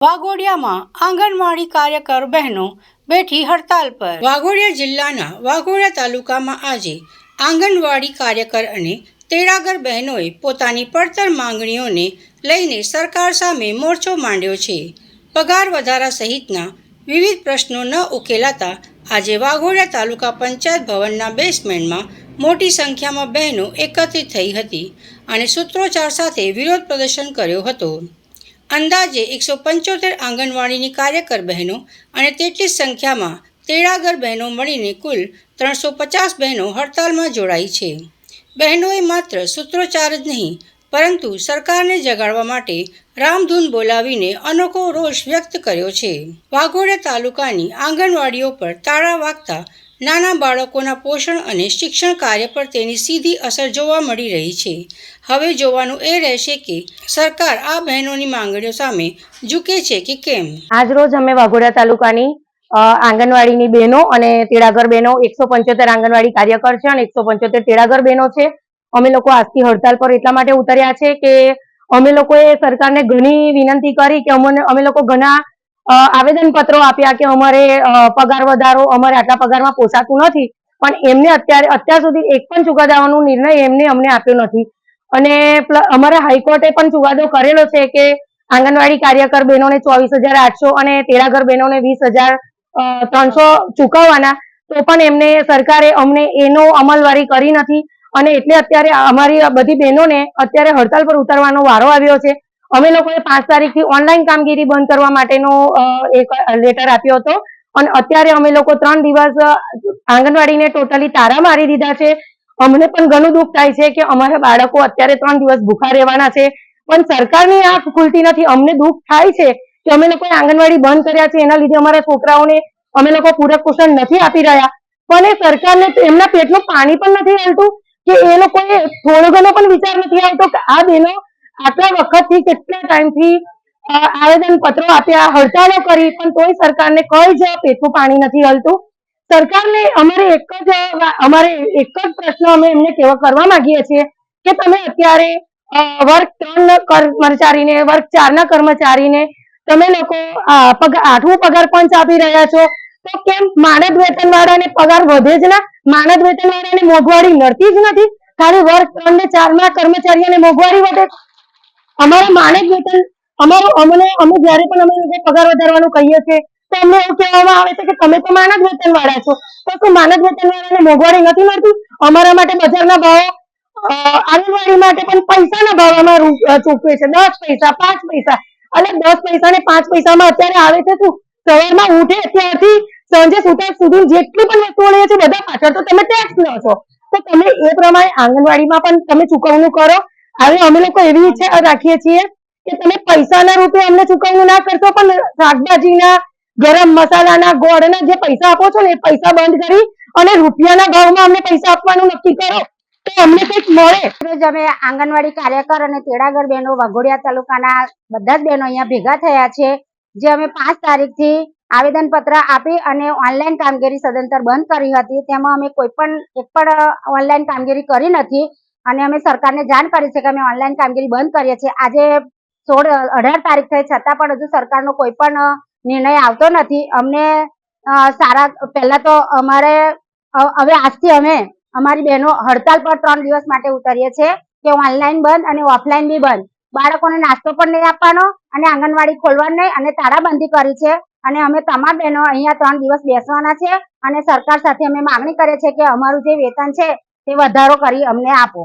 વાઘોડિયામાં આંગણવાડી કાર્યકર બહેનો બેઠી હડતાલ પર। વાઘોડિયા જિલ્લાના વાઘોડિયા તાલુકામાં આજે આંગણવાડી કાર્યકર અને તેડાગર બહેનોએ પોતાની પડતર માંગણીઓને લઈને સરકાર સામે મોરચો માંડ્યો છે। પગાર વધારા સહિતના વિવિધ પ્રશ્નો ન ઉકેલાતા આજે વાઘોડિયા તાલુકા પંચાયત ભવનના બેસમેન્ટમાં મોટી સંખ્યામાં બહેનો એકત્રિત થઈ હતી અને સૂત્રોચ્ચાર સાથે વિરોધ પ્રદર્શન કર્યો હતો। અંદાજે 175 આંગણવાડીની કાર્યકર બહેનો અને તેટલી સંખ્યામાં તેડાગર બહેનો મળીને કુલ 350 બહેનો હડતાલમાં જોડાઈ છે। બહેનોએ માત્ર સૂત્રોચ્ચાર જ નહીં પરંતુ સરકારને જગાડવા માટે રામધૂન બોલાવીને અનોખો રોષ વ્યક્ત કર્યો છે। વાઘોડિયા તાલુકાની આંગણવાડીઓ પર તાળા વાગતા નાના બાળકોના પોષણ અને શિક્ષણ કાર્ય પર તેની સીધી અસર જોવા મળી રહી છે। હવે જોવાનું એ રહેશે કે સરકાર આ બહેનોની માંગણીઓ સામે ઝૂકે છે કે કેમ। આજ રોજ અમે વાઘોડિયા તાલુકાની આંગણવાડીની બહેનો અને તેડાગર બહેનો 175 આંગણવાડી કાર્યકર છે અને 175 તેડાગર બહેનો છે। અમે લોકો આજથી હડતાલ પર એટલા માટે ઉતર્યા છે કે અમે લોકોએ સરકારને ઘણી વિનંતી કરી કે અમે લોકો ઘણા આવેદન પત્રો આપ્યા કે અમારે પગાર વધારો, અમારે આટલા પગારમાં પોસાતું નથી, પણ એમને અત્યાર સુધી એક પણ ચુકાદાનો નિર્ણય અમને આપ્યો નથી। અને અમારા હાઈકોર્ટે પણ ચુકાદો કરેલો છે કે આંગણવાડી કાર્યકર બહેનોને 24,800 અને તેડાગર બહેનોને 20,300 ચૂકવવાના, તો પણ સરકારે અમને એનો અમલવારી કરી નથી અને એટલે અત્યારે અમારી બધી બહેનોને અત્યારે હડતાલ પર ઉતરવાનો વારો આવ્યો છે। અમે લોકોએ 5 તારીખથી ઓનલાઈન કામગીરી બંધ કરવા માટેનો એક લેટર આપ્યો હતો અને અત્યારે અમે લોકો 3 દિવસ આંગણવાડીને ટોટલી તારા મારી દીધા છે। અમને પણ ઘણું દુઃખ થાય છે કે અમારા બાળકો અત્યારે 3 દિવસ ભૂખા રહેવાના છે, પણ સરકારની આંખ ખુલતી નથી। અમને દુઃખ થાય છે કે અમે લોકોએ આંગણવાડી બંધ કર્યા છે, એના લીધે અમારા છોકરાઓને અમે લોકો પૂરક પોષણ નથી આપી રહ્યા, પણ એ સરકારને એમના પેટનું પાણી પણ નથી હાલતું કે એ લોકોએ થોડો ઘણો પણ વિચાર નથી આવતો કે આ બહેનો આટલા વખતથી કેટલા ટાઈમથી આવેદન પત્રો આપ્યા, હડતાલો કરી, પણ તોય સરકારને કોઈ જ પેટનું પાણી નથી હલતું। સરકારને અમારે એક જ પ્રશ્ન અમે એમને કરવા માંગીએ છીએ કે તમે અત્યારે વર્ગ 3 ના કર્મચારીને, વર્ગ 4 ના કર્મચારીને તમે લોકો 8મું પગાર પંચ આપી રહ્યા છો, તો કેમ માનદ વેતન વાળાને પગાર વધે જ ના? માનદ વેતન વાળાને મોંઘવારી નડતી જ નથી, ખાલી વર્ગ 3 ને 4 ના કર્મચારીઓને મોંઘવારી વધે। અમારા માનદ વેતન અમે જયારે પણ અમે લોકો પગાર વધારવાનું કહીએ છીએ તો અમને એવું કહેવામાં આવે છે કે તમે તો માનદ વેતન વાળા છો, તો શું માનદ વેતન વાળાને મોંઘવારી નથી મળતી? અમારા માટે બજારના ભાવ, આંગણવાડી માટે પણ પૈસાના ભાવ અમારું ચૂકવે છે, 10 પૈસા 5 પૈસા, અને 10 પૈસા ને 5 પૈસામાં અત્યારે આવે છે શું? સવારમાં ઉઠે ત્યારથી સાંજે સુતા સુધી જેટલી પણ વસ્તુઓ લે છે બધા પાછળ તો તમે ટેક્સ લો છો, તો તમે એ પ્રમાણે આંગણવાડીમાં પણ તમે ચૂકવણું કરો। હવે અમે લોકો એવી ઈચ્છા રાખીએ છીએ કે તમે પૈસાના રૂપે અમને ચૂકવણું ના કરશો, પણ શાકભાજીના, ગરમ મસાલાના, ગોળના જે પૈસા આપો છો ને એ પૈસા બંધ કરી અને રૂપિયાના ભાવમાં અમને પૈસા આપવાનું નક્કી કરો તો અમને કંઈક મળે। રોજ અમે આંગણવાડી કાર્યકર અને તેડાગર બહેનો વાઘોડિયા તાલુકાના બધા જ બહેનો અહીંયા ભેગા થયા છે, જે અમે 5 તારીખથી આવેદન પત્ર આપી અને ઓનલાઈન કામગીરી સદંતર બંધ કરી હતી। તેમાં અમે એક પણ ઓનલાઈન કામગીરી કરી નથી અને અમે સરકારને જાણ કરી છે કે અમે ઓનલાઈન કામગીરી બંધ કરીએ છીએ। આજે 18 તારીખ થઈ છતાં પણ હજુ સરકારનો કોઈ પણ નિર્ણય આવતો નથી। અમને પહેલા તો હવે આજથી અમે અમારી બહેનો હડતાલ પર 3 દિવસ માટે ઉતરીએ છીએ કે ઓનલાઈન બંધ અને ઓફલાઈન બી બંધ। બાળકોને નાસ્તો પણ નહીં આપવાનો અને આંગણવાડી ખોલવાની નહીં અને તાળાબંધી કરી છે અને અમે તમામ બહેનો અહીંયા 3 દિવસ બેસવાના છે અને સરકાર સાથે અમે માંગણી કરીએ છીએ કે અમારું જે વેતન છે તે વધારો કરી અમને આપો।